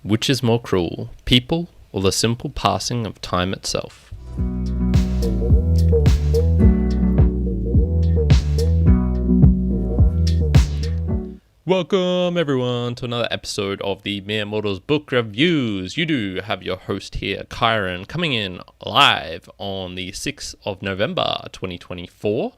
Which is more cruel, people or the simple passing of time itself? Welcome everyone to another episode of the Mere Mortals Book Reviews. You do have your host here, Kyron, coming in live on the 6th of November 2024.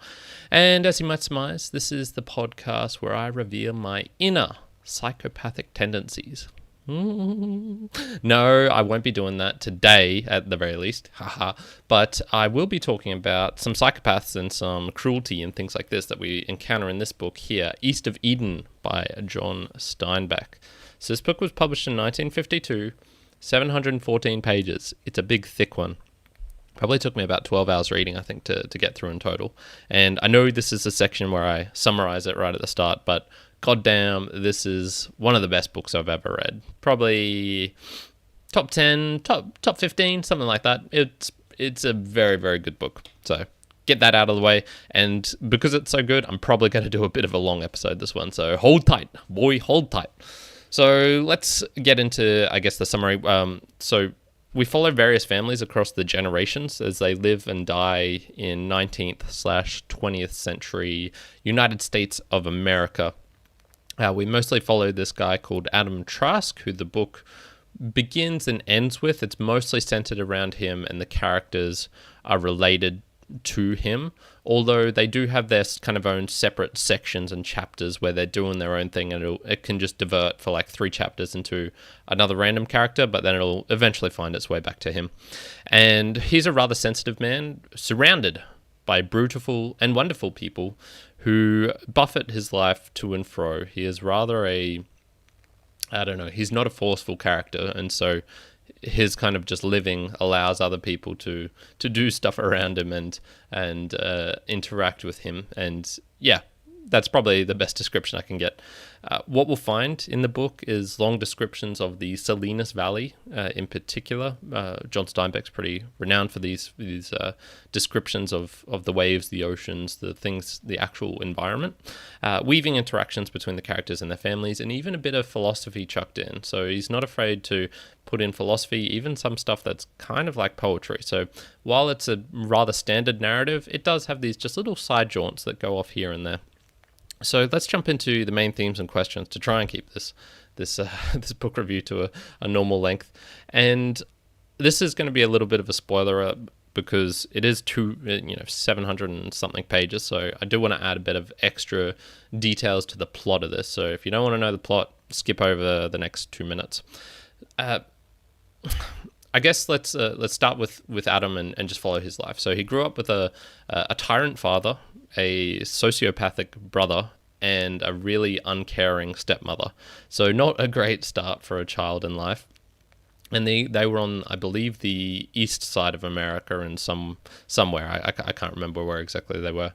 And as you might surmise, this is the podcast where I reveal my inner psychopathic tendencies. No, I won't be doing that today, at the very least. Haha. But I will be talking about some psychopaths and some cruelty and things like this that we encounter in this book here, East of Eden by John Steinbeck. So this book was published in 1952, 714 pages. It's a big, thick one. Probably took me about 12 hours reading, I think, to get through in total. And I know this is a section where I summarize it right at the start, but goddamn, this is one of the best books I've ever read. Probably top 10, top 15, something like that. It's a very, very good book. So get that out of the way. And because it's so good, I'm probably going to do a bit of a long episode this one. So hold tight, boy, hold tight. So let's get into, I guess, the summary. So we follow various families across the generations as they live and die in 19th/20th century United States of America. We mostly follow this guy called Adam Trask, who the book begins and ends with. It's mostly centered around him, and the characters are related to him, although they do have their kind of own separate sections and chapters where they're doing their own thing, and it can just divert for like 3 chapters into another random character, but then it'll eventually find its way back to him. And he's a rather sensitive man, surrounded by beautiful and wonderful people who buffet his life to and fro. He is rather he's not a forceful character, and so his kind of just living allows other people to do stuff around him and interact with him. And yeah, that's probably the best description I can get. What we'll find in the book is long descriptions of the Salinas Valley in particular. John Steinbeck's pretty renowned for these descriptions of the waves, the oceans, the things, the actual environment, weaving interactions between the characters and their families, and even a bit of philosophy chucked in. So he's not afraid to put in philosophy, even some stuff that's kind of like poetry. So while it's a rather standard narrative, it does have these just little side jaunts that go off here and there. So let's jump into the main themes and questions to try and keep this book review to a normal length. And this is going to be a little bit of a spoiler because it is 700 and something pages. So I do want to add a bit of extra details to the plot of this. So if you don't want to know the plot, skip over the next 2 minutes. I guess let's start with Adam and just follow his life. So he grew up with a tyrant father, a sociopathic brother, and a really uncaring stepmother. So not a great start for a child in life. And they were on, I believe, the east side of America and somewhere. I can't remember where exactly they were.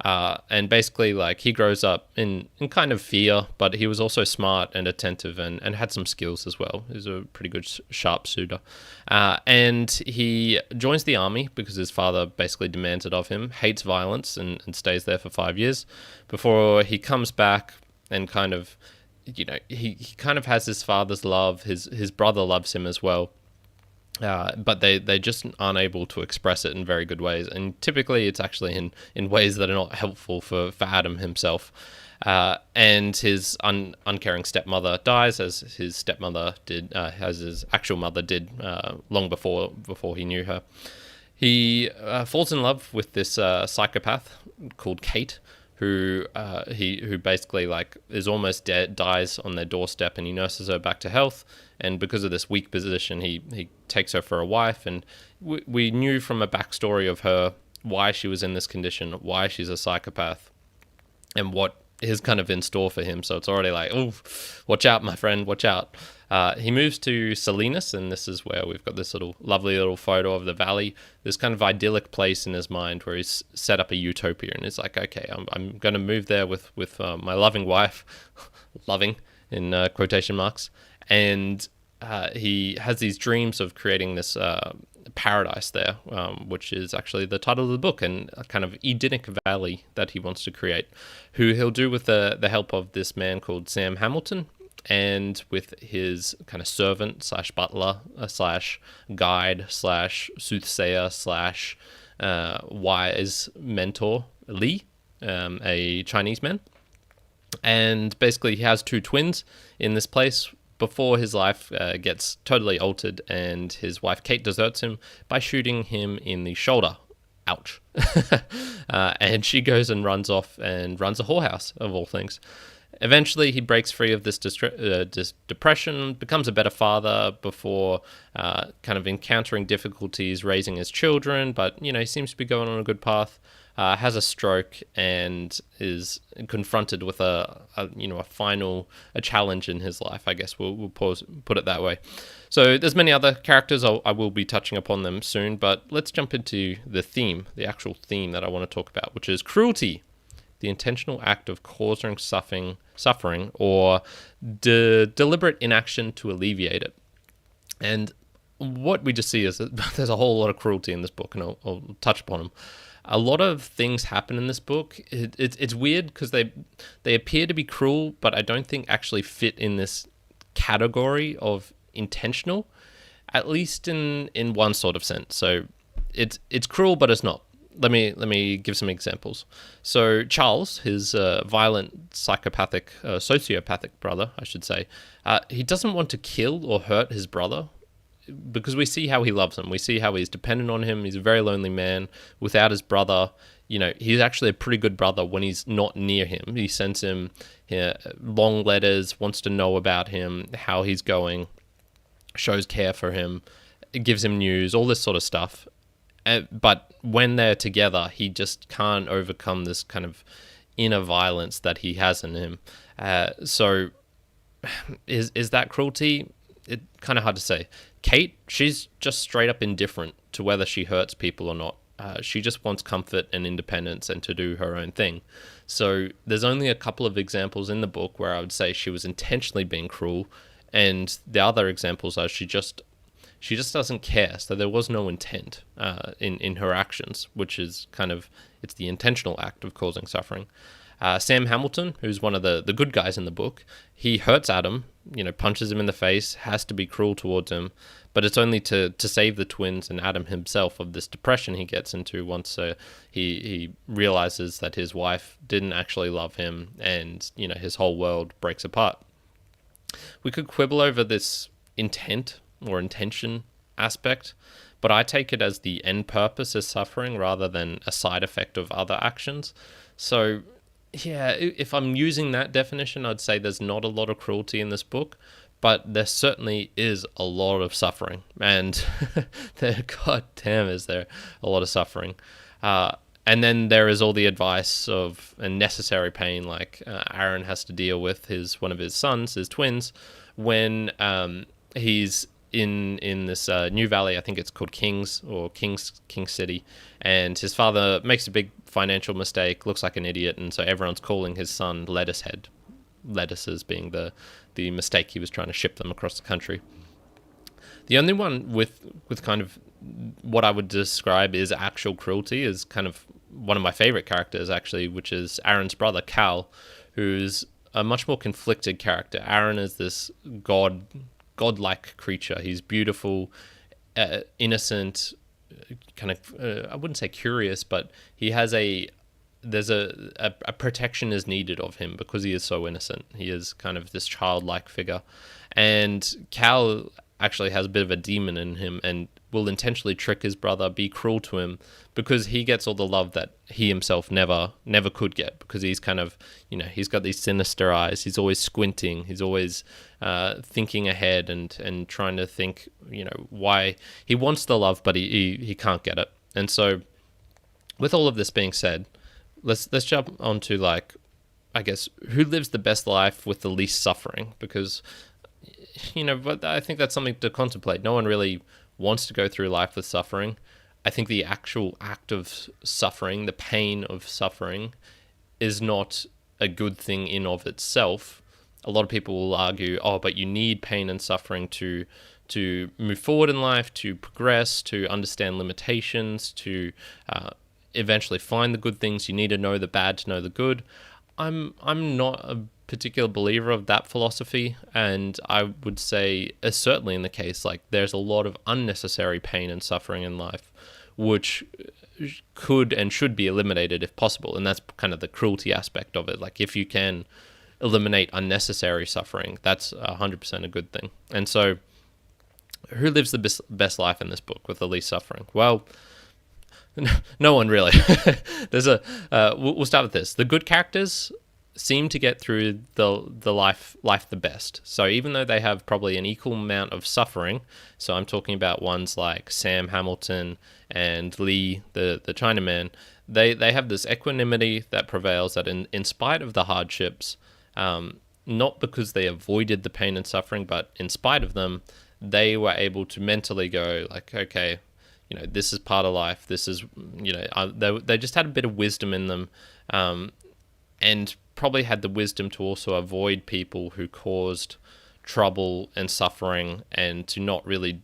And basically, like, he grows up in kind of fear, but he was also smart and attentive and had some skills as well. He was a pretty good sharpshooter. And he joins the army because his father basically demands it of him, hates violence, and stays there for 5 years before he comes back and kind of, he kind of has his father's love. His brother loves him as well. But they just aren't able to express it in very good ways. And typically it's actually in ways that are not helpful for Adam himself. And his uncaring stepmother dies, as his stepmother did, as his actual mother did long before he knew her. He falls in love with this psychopath called Kate, who basically like is almost dead, dies on their doorstep, and he nurses her back to health. And because of this weak position, he takes her for a wife. And we knew from a backstory of her why she was in this condition, why she's a psychopath, and what is kind of in store for him. So it's already like, oh, watch out, my friend, watch out. He moves to Salinas, and this is where we've got this lovely little photo of the valley, this kind of idyllic place in his mind where he's set up a utopia, and it's like, okay, I'm going to move there with my loving wife, loving in quotation marks, and he has these dreams of creating this paradise there, which is actually the title of the book, and a kind of Edenic valley that he wants to create, who he'll do with the help of this man called Sam Hamilton, and with his kind of servant slash butler slash guide slash soothsayer slash wise mentor Li, a Chinese man. And basically he has two twins in this place before his life gets totally altered and his wife Kate deserts him by shooting him in the shoulder. Ouch. And she goes and runs off and runs a whorehouse, of all things. Eventually, he breaks free of this depression, becomes a better father before kind of encountering difficulties raising his children, but, he seems to be going on a good path. Has a stroke and is confronted with a challenge in his life. I guess we'll put it that way. So there's many other characters. I will be touching upon them soon, but let's jump into the actual theme that I want to talk about, which is cruelty, the intentional act of causing suffering or deliberate inaction to alleviate it. And what we just see is that there's a whole lot of cruelty in this book, and I'll touch upon them. A lot of things happen in this book. It's weird because they appear to be cruel, but I don't think actually fit in this category of intentional, at least in one sort of sense. So it's cruel, but it's not. Let me give some examples. So Charles, his violent, sociopathic brother, I should say, he doesn't want to kill or hurt his brother, because we see how he loves him. We see how he's dependent on him. He's a very lonely man. Without his brother, he's actually a pretty good brother when he's not near him. He sends him long letters, wants to know about him, how he's going, shows care for him, gives him news, all this sort of stuff. But when they're together, he just can't overcome this kind of inner violence that he has in him. So is that cruelty? It's kind of hard to say. Kate, she's just straight up indifferent to whether she hurts people or not. She just wants comfort and independence and to do her own thing. So there's only a couple of examples in the book where I would say she was intentionally being cruel, and the other examples are she just doesn't care. So there was no intent in her actions, which is kind of, it's the intentional act of causing suffering. Sam Hamilton, who's one of the good guys in the book, he hurts Adam, punches him in the face, has to be cruel towards him, but it's only to save the twins and Adam himself of this depression he gets into once he realizes that his wife didn't actually love him, and his whole world breaks apart. We could quibble over this intent or intention aspect, but I take it as the end purpose is suffering rather than a side effect of other actions. So yeah, if I'm using that definition, I'd say there's not a lot of cruelty in this book, but there certainly is a lot of suffering, and god damn is there a lot of suffering. And then there is all the advice of a necessary pain, like Aaron has to deal with one of his sons, his twins, when he's in this new valley. I think it's called King City, and his father makes a big financial mistake, looks like an idiot, and so everyone's calling his son Lettucehead, lettuces being the mistake he was trying to ship them across the country. The only one with kind of what I would describe is actual cruelty is kind of one of my favorite characters, actually, which is Aaron's brother Cal, who's a much more conflicted character. Aaron is this godlike creature. He's beautiful, innocent, kind of I wouldn't say curious, but he has there's a protection is needed of him because he is so innocent. He is kind of this childlike figure, and Cal actually has a bit of a demon in him and will intentionally trick his brother, be cruel to him, because he gets all the love that he himself never could get, because he's kind of, he's got these sinister eyes. He's always squinting. He's always thinking ahead and trying to think, why he wants the love, but he can't get it. And so with all of this being said, let's jump onto, like, I guess, who lives the best life with the least suffering, because but I think that's something to contemplate. No one really wants to go through life with suffering. I think the actual act of suffering, the pain of suffering, is not a good thing in of itself. A lot of people will argue, but you need pain and suffering to move forward in life, to progress, to understand limitations, to eventually find the good things. You need to know the bad to know the good. I'm not a particular believer of that philosophy, and I would say, certainly in the case, like there's a lot of unnecessary pain and suffering in life, which could and should be eliminated if possible, and that's kind of the cruelty aspect of it. Like if you can eliminate unnecessary suffering, that's 100% a good thing. And so, who lives the best life in this book with the least suffering? Well, no one really. We'll start with this. The good characters seem to get through the life the best. So even though they have probably an equal amount of suffering, so I'm talking about ones like Sam Hamilton and Lee, the Chinaman, they have this equanimity that prevails, that in spite of the hardships, not because they avoided the pain and suffering, but in spite of them, they were able to mentally go like, okay, this is part of life. This is, they just had a bit of wisdom in them, and probably had the wisdom to also avoid people who caused trouble and suffering, and to not really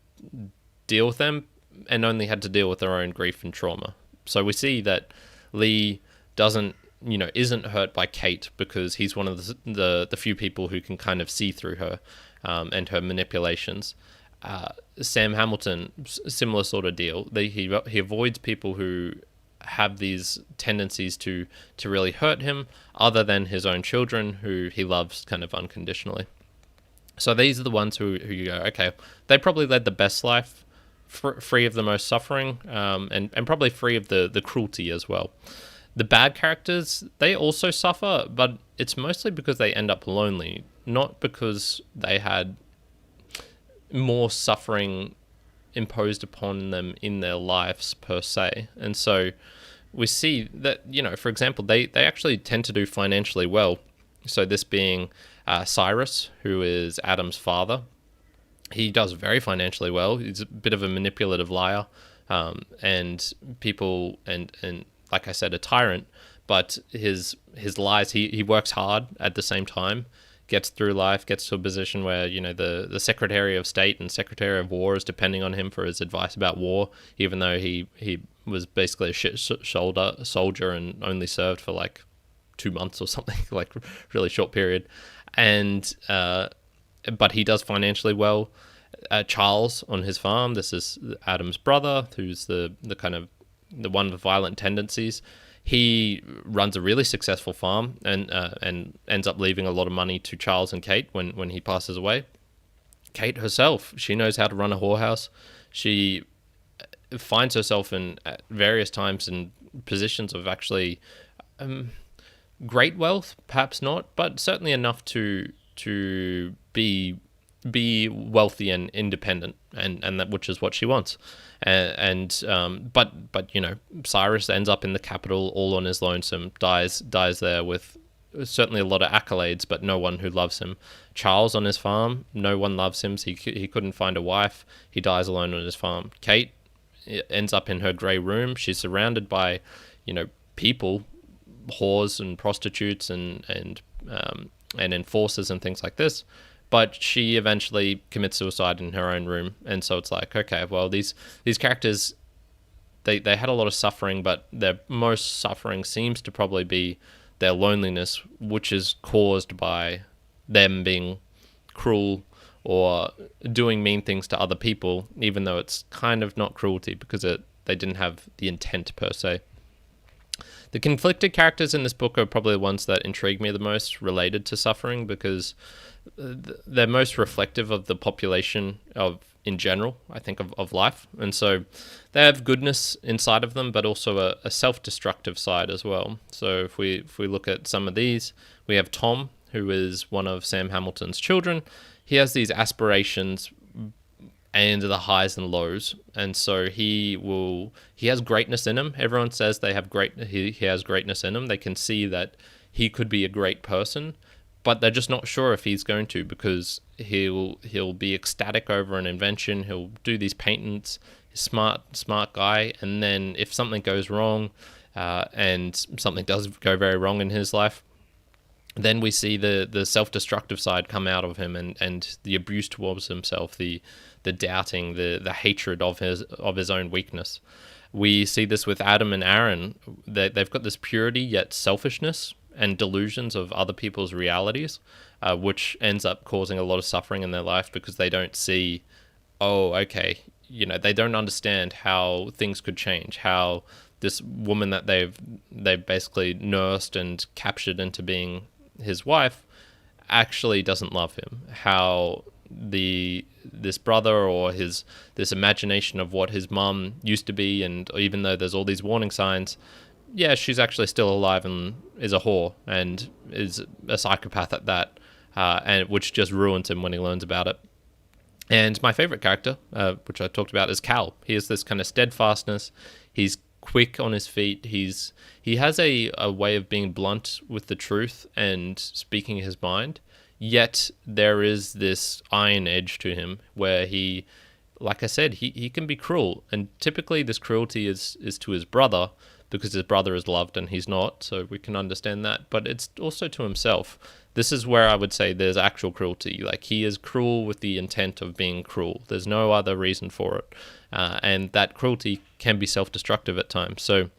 deal with them, and only had to deal with their own grief and trauma. So we see that Lee isn't hurt by Kate because he's one of the few people who can kind of see through her, and her manipulations. Sam Hamilton, similar sort of deal. He avoids people who have these tendencies to really hurt him, other than his own children, who he loves kind of unconditionally. So these are the ones who you go, okay, they probably led the best life, free of the most suffering, and probably free of the cruelty as well. The bad characters, they also suffer, but it's mostly because they end up lonely, not because they had more suffering imposed upon them in their lives per se. And so we see that, for example, they actually tend to do financially well. So this being Cyrus, who is Adam's father, he does very financially well. He's a bit of a manipulative liar, and people, and like I said, a tyrant, but his lies, he works hard at the same time, gets through life, gets to a position where, the Secretary of State and Secretary of War is depending on him for his advice about war, even though he was basically a shit soldier and only served for like 2 months or something, like really short period. And but he does financially well. Charles on his farm, this is Adam's brother, who's the kind of the one with violent tendencies. He runs a really successful farm, and ends up leaving a lot of money to Charles and Kate when he passes away. Kate herself, she knows how to run a whorehouse. She finds herself at various times in positions of actually great wealth, perhaps not, but certainly enough to be wealthy and independent, and that, which is what she wants. But Cyrus ends up in the capital all on his lonesome, dies there with certainly a lot of accolades, but no one who loves him. Charles on his farm, no one loves him. So he couldn't find a wife. He dies alone on his farm. Kate ends up in her grey room. She's surrounded by, people, whores and prostitutes and enforcers and things like this. But she eventually commits suicide in her own room. And so it's like, okay, well, these characters, they had a lot of suffering, but their most suffering seems to probably be their loneliness, which is caused by them being cruel or doing mean things to other people, even though it's kind of not cruelty because they didn't have the intent per se. The conflicted characters in this book are probably the ones that intrigue me the most related to suffering, because they're most reflective of the population in general, I think, of life. And so they have goodness inside of them, but also a self-destructive side as well. So if we look at some of these, we have Tom, who is one of Sam Hamilton's children. He has these aspirations and the highs and lows, and so he has greatness in him. Everyone says he has greatness in him. They can see that he could be a great person, but they're just not sure if he's going to, because he'll be ecstatic over an invention. He'll do these patents. He's smart guy, and then if something goes wrong, and something does go very wrong in his life, then we see the self-destructive side come out of him, and the abuse towards himself, the doubting, the hatred of his own weakness. We see this with Adam and Aaron. They've got this purity yet selfishness, and delusions of other people's realities, which ends up causing a lot of suffering in their life because they don't see, oh, okay, they don't understand how things could change, how this woman that they've basically nursed and captured into being his wife actually doesn't love him, how this brother or this imagination of what his mum used to be, and even though there's all these warning signs, yeah, she's actually still alive and is a whore and is a psychopath at that, and which just ruins him when he learns about it. And my favorite character, which I talked about, is Cal. He has this kind of steadfastness. He's quick on his feet. He has a way of being blunt with the truth and speaking his mind. Yet there is this iron edge to him where he, like I said, he can be cruel. And typically this cruelty is to his brother because his brother is loved and he's not. So we can understand that. But it's also to himself. This is where I would say there's actual cruelty. Like, he is cruel with the intent of being cruel. There's no other reason for it. And that cruelty can be self-destructive at times. So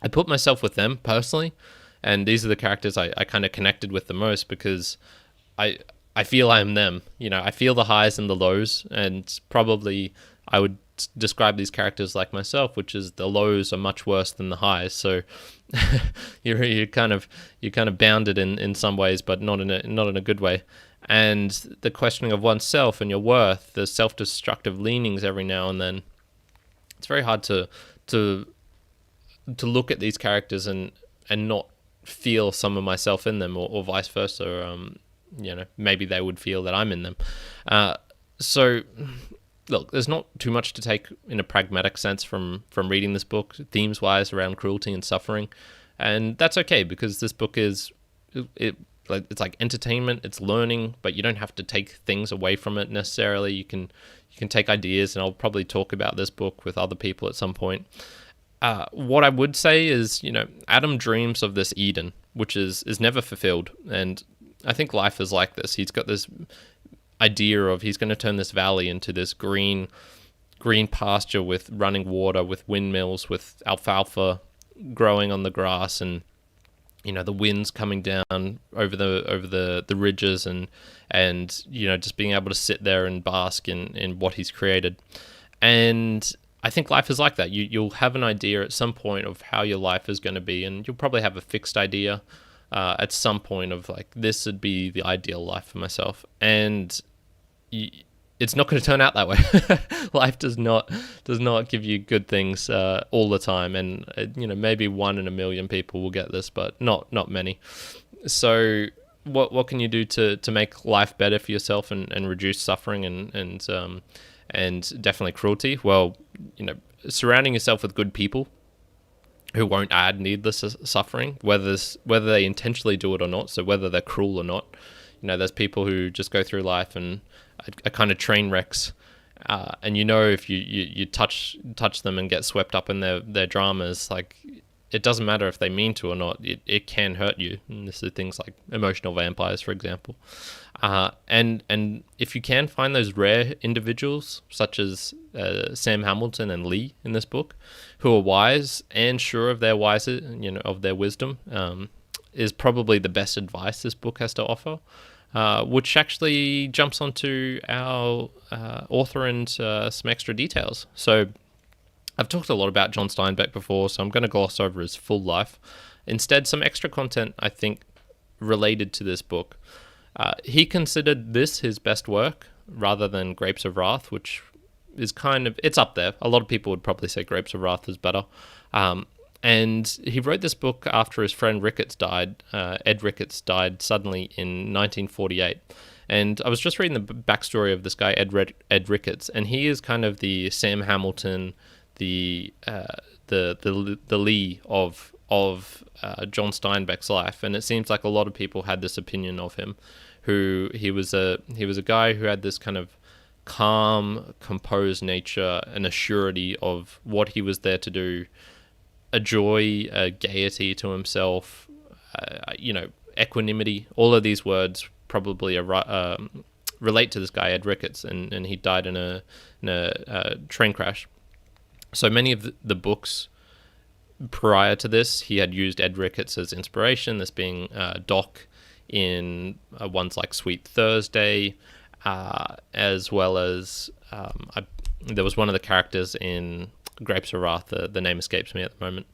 I put myself with them personally. And these are the characters I kind of connected with the most because I feel I'm them. I feel the highs and the lows. And probably I would describe these characters like myself, which is the lows are much worse than the highs. So you're kind of bounded in some ways, but not in a good way. And the questioning of oneself and your worth, the self-destructive leanings every now and then. It's very hard to look at these characters and not feel some of myself in them, or vice versa. Maybe they would feel that I'm in them. So look, there's not too much to take in a pragmatic sense from reading this book, themes-wise, around cruelty and suffering. And that's okay, because this book it's like entertainment, it's learning, but you don't have to take things away from it necessarily. You can take ideas, and I'll probably talk about this book with other people at some point. What I would say is, Adam dreams of this Eden, which is never fulfilled. And I think life is like this. He's got this idea of he's going to turn this valley into this green pasture with running water, with windmills, with alfalfa growing on the grass, and the winds coming down over the ridges, and just being able to sit there and bask in what he's created. And I think life is like that. You'll have an idea at some point of how your life is going to be, and you'll probably have a fixed idea at some point of like, this would be the ideal life for myself. And it's not going to turn out that way. Life does not give you good things all the time, and maybe 1 in a million people will get this, but not many. So what can you do to make life better for yourself and reduce suffering and definitely cruelty? Well, surrounding yourself with good people who won't add needless suffering, whether they intentionally do it or not. So whether they're cruel or not. There's people who just go through life and are kind of train wrecks, and if you touch them and get swept up in their dramas, like, it doesn't matter if they mean to or not, it can hurt you. And this is things like emotional vampires, for example. And if you can find those rare individuals, such as Sam Hamilton and Lee in this book, who are wise and sure of their of their wisdom, is probably the best advice this book has to offer. Which actually jumps onto our author and some extra details. So I've talked a lot about John Steinbeck before, so I'm going to gloss over his full life. Instead, some extra content, I think, related to this book. He considered this his best work, rather than Grapes of Wrath, which is it's up there. A lot of people would probably say Grapes of Wrath is better. And he wrote this book after his friend Ricketts died. Ed Ricketts died suddenly in 1948. And I was just reading the backstory of this guy, Ed Ricketts, and he is kind of the Sam Hamilton, the Lee of John Steinbeck's life. And it seems like a lot of people had this opinion of him, who he was a guy who had this kind of calm, composed nature and a surety of what he was there to do, a joy, a gaiety to himself, equanimity. All of these words probably relate to this guy, Ed Ricketts, and he died in a train crash. So many of the books prior to this, he had used Ed Ricketts as inspiration, this being Doc in ones like Sweet Thursday, as well as there was one of the characters in Grapes of Wrath, the name escapes me at the moment,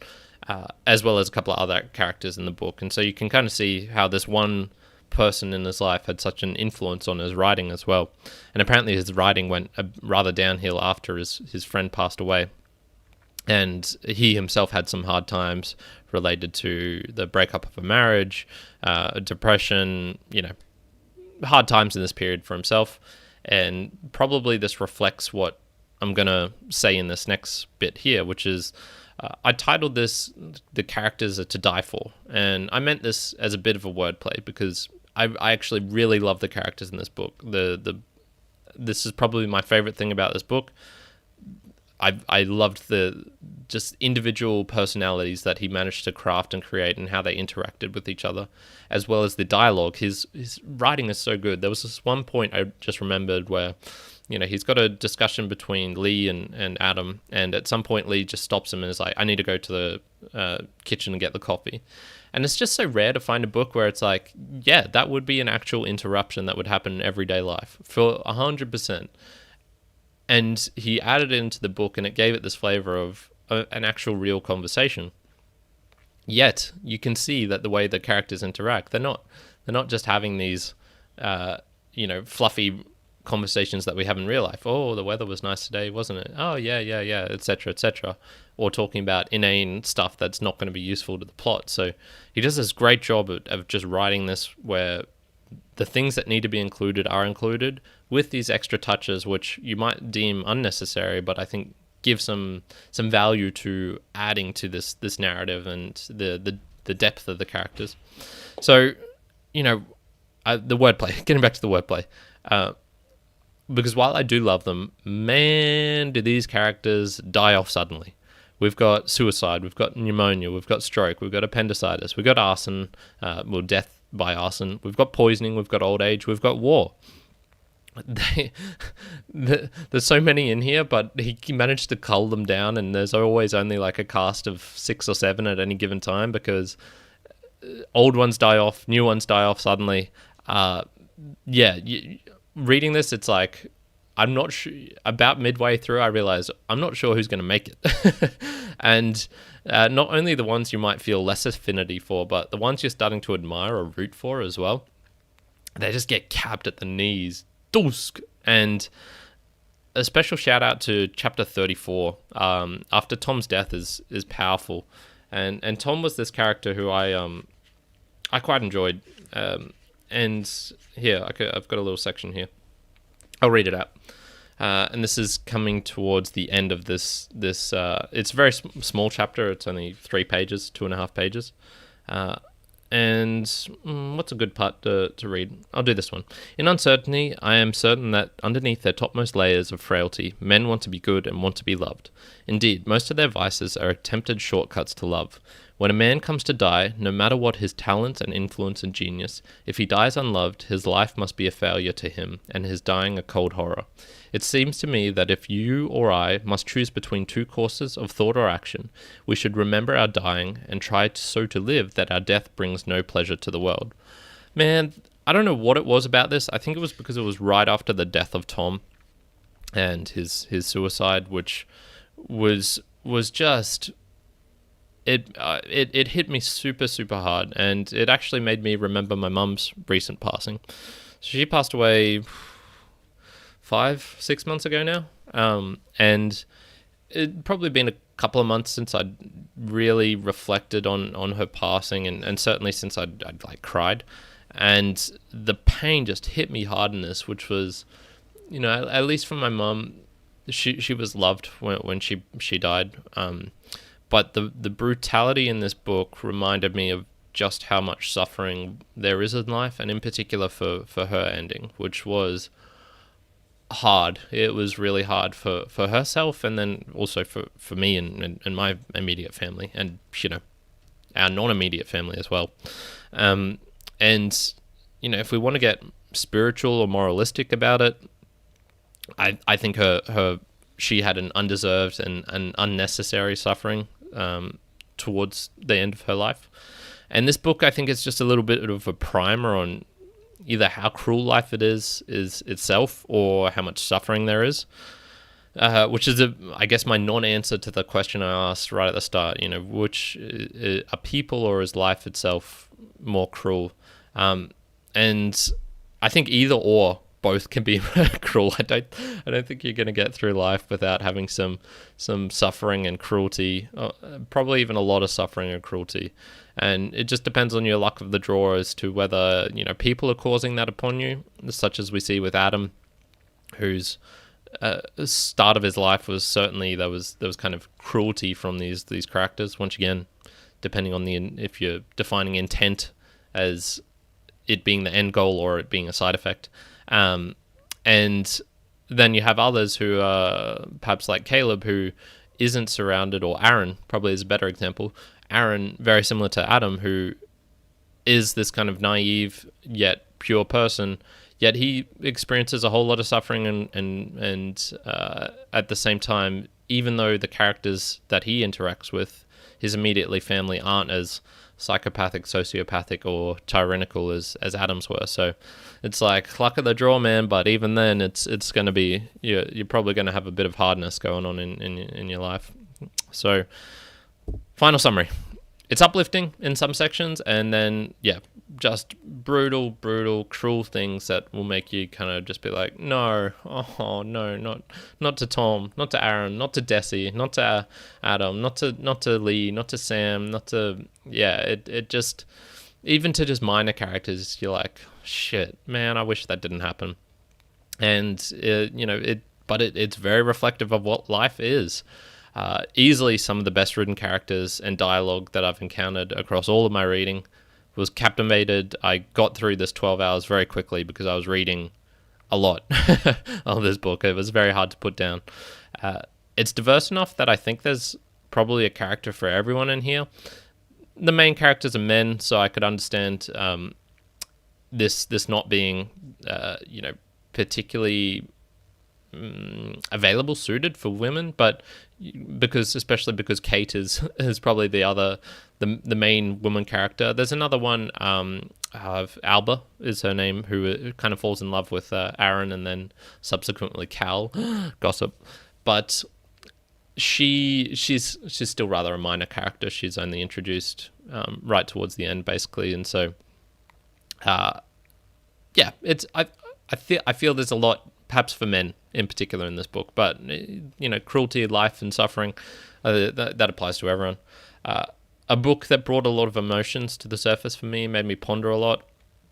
as well as a couple of other characters in the book. And so you can kind of see how this one person in his life had such an influence on his writing as well. And apparently his writing went rather downhill after his friend passed away. And he himself had some hard times related to the breakup of a marriage, depression, hard times in this period for himself. And probably this reflects what I'm going to say in this next bit here, which is I titled this "The Characters Are to Die For." And I meant this as a bit of a wordplay because I actually really love the characters in this book. This is probably my favorite thing about this book. I loved the just individual personalities that he managed to craft and create and how they interacted with each other, as well as the dialogue. His writing is so good. There was this one point I just remembered where, he's got a discussion between Lee and Adam, and at some point Lee just stops him and is like, I need to go to the kitchen and get the coffee. And it's just so rare to find a book where it's like, yeah, that would be an actual interruption that would happen in everyday life for 100%. And he added it into the book, and it gave it this flavor of an actual real conversation. Yet you can see that the way the characters interact, they're not just having these, fluffy conversations that we have in real life. Oh, the weather was nice today, wasn't it? Oh, yeah, etc., etc. Or talking about inane stuff that's not going to be useful to the plot. So he does this great job of just writing this where the things that need to be included are included with these extra touches, which you might deem unnecessary, but I think give some value to adding to this narrative and the depth of the characters. So, the wordplay, getting back to the wordplay, because while I do love them, man, do these characters die off suddenly. We've got suicide, we've got pneumonia, we've got stroke, we've got appendicitis, we've got arson, death by arson, we've got poisoning, we've got old age, we've got war. There's so many in here, but he managed to cull them down, and there's always only like a cast of 6 or 7 at any given time because old ones die off, new ones die off suddenly. Reading this, it's like I'm not sure. About midway through, I realized I'm not sure who's going to make it. And not only the ones you might feel less affinity for, but the ones you're starting to admire or root for as well. They just get capped at the knees. Dusk. And a special shout out to chapter 34. After Tom's death is powerful. And Tom was this character who I quite enjoyed. And here, I've got a little section here. I'll read it out. And this is coming towards the end of this. It's a very small chapter. It's only 3 pages, 2.5 pages. And what's a good part to read? I'll do this one. In uncertainty, I am certain that underneath their topmost layers of frailty, men want to be good and want to be loved. Indeed, most of their vices are attempted shortcuts to love. When a man comes to die, no matter what his talents and influence and genius, if he dies unloved, his life must be a failure to him, and his dying a cold horror. It seems to me that if you or I must choose between 2 courses of thought or action, we should remember our dying and try so to live that our death brings no pleasure to the world. Man, I don't know what it was about this. I think it was because it was right after the death of Tom and his suicide, which was just... It hit me super, super hard, and it actually made me remember my mum's recent passing. She passed away 5-6 months ago now, and it'd probably been a couple of months since I'd really reflected on her passing, and certainly since I'd like cried, and the pain just hit me hard in this, which was, at least for my mum, she was loved when she died. But the brutality in this book reminded me of just how much suffering there is in life, and in particular for her ending, which was hard. It was really hard for herself, and then also for me and my immediate family, and our non-immediate family as well. And if we want to get spiritual or moralistic about it, I think she had an undeserved and an unnecessary suffering towards the end of her life. And this book, I think, is just a little bit of a primer on either how cruel life it is itself, or how much suffering there is. Which is, I guess, my non-answer to the question I asked right at the start. Which are people, or is life itself more cruel? And I think either or, both can be cruel. I don't think you're going to get through life without having some suffering and cruelty, probably even a lot of suffering and cruelty. And it just depends on your luck of the draw as to whether people are causing that upon you, such as we see with Adam, whose start of his life was certainly there was kind of cruelty from these characters. Once again, depending on if you're defining intent as it being the end goal or it being a side effect. And then you have others who are perhaps like Caleb, who isn't surrounded, or Aaron probably is a better example. Aaron, very similar to Adam, who is this kind of naive yet pure person, yet he experiences a whole lot of suffering and at the same time, even though the characters that he interacts with, his immediately family, aren't as psychopathic, sociopathic, or tyrannical as Adam's were. So it's like luck of the draw, man. But even then, it's going to be, you're probably going to have a bit of hardness going on in your life. So final summary. It's uplifting in some sections, and then, just brutal, cruel things that will make you kind of just be like, no, not to Tom, not to Aaron, not to Desi, not to Adam, not to Lee, not to Sam, not to, it just, even to just minor characters, you're like, shit, man, I wish that didn't happen. And, it's very reflective of what life is. Easily some of the best written characters and dialogue that I've encountered across all of my reading. Was captivated. I got through this 12 hours very quickly because I was reading a lot of this book. It was very hard to put down. It's diverse enough that I think there's probably a character for everyone in here. The main characters are men, so I could understand this not being particularly available, suited for women, but especially because Kate is probably the main woman character. There's another one, Alba is her name, who kind of falls in love with Aaron and then subsequently Cal. Gossip. But she's still rather a minor character. She's only introduced right towards the end, basically, and so it's I feel there's a lot, perhaps for men in particular, in this book, but cruelty, life, and suffering, that applies to everyone. A book that brought a lot of emotions to the surface for me, made me ponder a lot.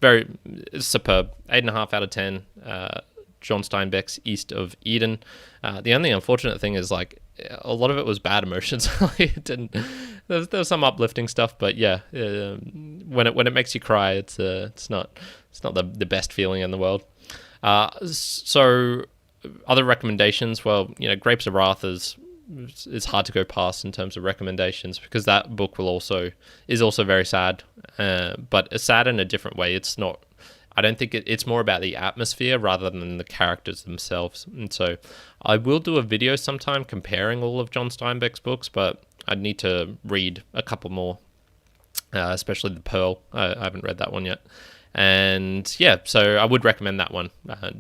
Very superb. 8.5 out of 10. John Steinbeck's East of Eden. The only unfortunate thing is, like, a lot of it was bad emotions. It didn't. There was some uplifting stuff, but when it makes you cry, it's not the best feeling in the world. So other recommendations, well, Grapes of Wrath is hard to go past in terms of recommendations, because that book is also very sad, but it's sad in a different way. It's not. I don't think it's more about the atmosphere rather than the characters themselves. And so I will do a video sometime comparing all of John Steinbeck's books, but I'd need to read a couple more, especially The Pearl. I haven't read that one yet. And so I would recommend that one.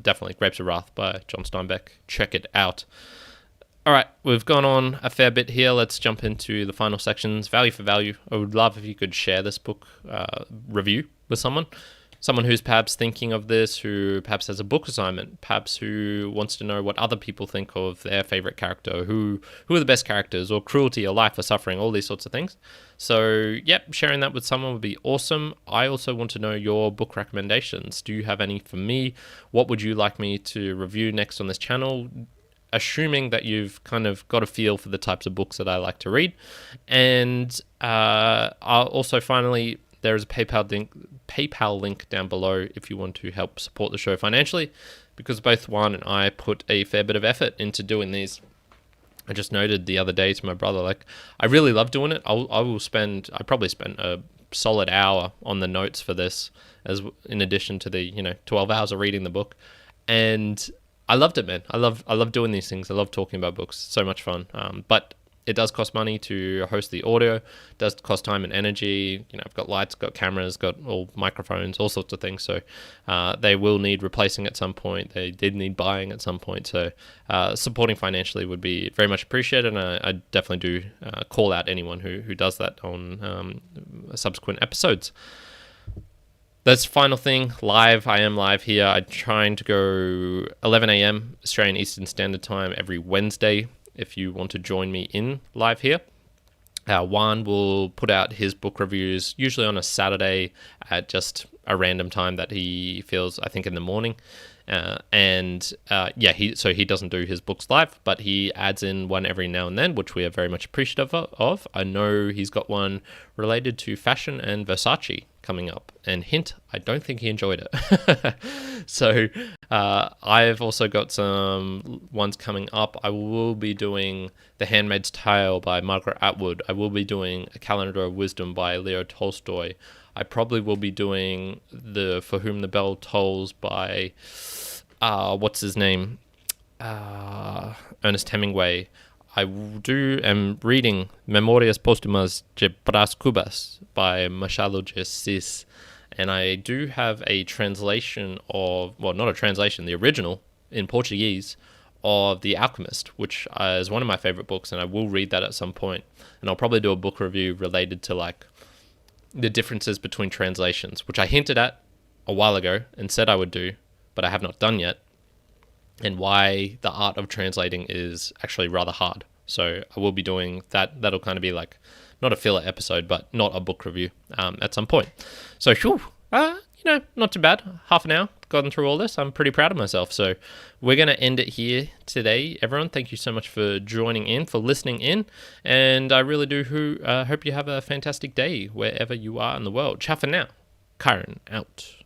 Definitely Grapes of Wrath by John Steinbeck. Check it out. All right, we've gone on a fair bit here. Let's jump into the final sections. Value for value. I would love if you could share this book review with someone who's perhaps thinking of this, who perhaps has a book assignment, perhaps who wants to know what other people think of their favorite character, who are the best characters, or cruelty, or life, or suffering, all these sorts of things. So, sharing that with someone would be awesome. I also want to know your book recommendations. Do you have any for me? What would you like me to review next on this channel? Assuming that you've kind of got a feel for the types of books that I like to read. And I'll also, finally, there is a PayPal link down below if you want to help support the show financially, because both Juan and I put a fair bit of effort into doing these. I just noted the other day to my brother, like, I really love doing it. I probably spent a solid hour on the notes for this, as in addition to the 12 hours of reading the book, and I loved it, man. I love doing these things. I love talking about books. It's so much fun. But it does cost money to host the audio. It does cost time and energy. I've got lights, got cameras, got all microphones, all sorts of things. So they will need replacing at some point. They did need buying at some point. So supporting financially would be very much appreciated. And I definitely do call out anyone who does that on subsequent episodes. That's final thing. Live. I am live here. I'm trying to go 11 a.m. Australian Eastern Standard Time every Wednesday. If you want to join me in live here. Juan will put out his book reviews usually on a Saturday at just a random time that he feels, I think in the morning. He doesn't do his books live, but he adds in one every now and then, which we are very much appreciative of. I know he's got one related to fashion and Versace coming up, and hint, I don't think he enjoyed it. So I've also got some ones coming up. I will be doing The Handmaid's Tale by Margaret Atwood. I will be doing A Calendar of Wisdom by Leo Tolstoy. I probably will be doing the For Whom the Bell Tolls by, what's his name? Ernest Hemingway. I am reading Memorias Póstumas de Brás Cubas by Machado de Assis. And I do have a translation of, well, not a translation, the original in Portuguese of The Alchemist, which is one of my favorite books, and I will read that at some point. And I'll probably do a book review related to like the differences between translations, which I hinted at a while ago and said I would do, but I have not done yet, and why the art of translating is actually rather hard. So I will be doing that. That'll kind of be like, not a filler episode, but not a book review at some point. So, not too bad. Half an hour, gotten through all this. I'm pretty proud of myself. So we're going to end it here today. Everyone, thank you so much for joining in, for listening in. And I really do hope you have a fantastic day wherever you are in the world. Ciao for now. Kyron out.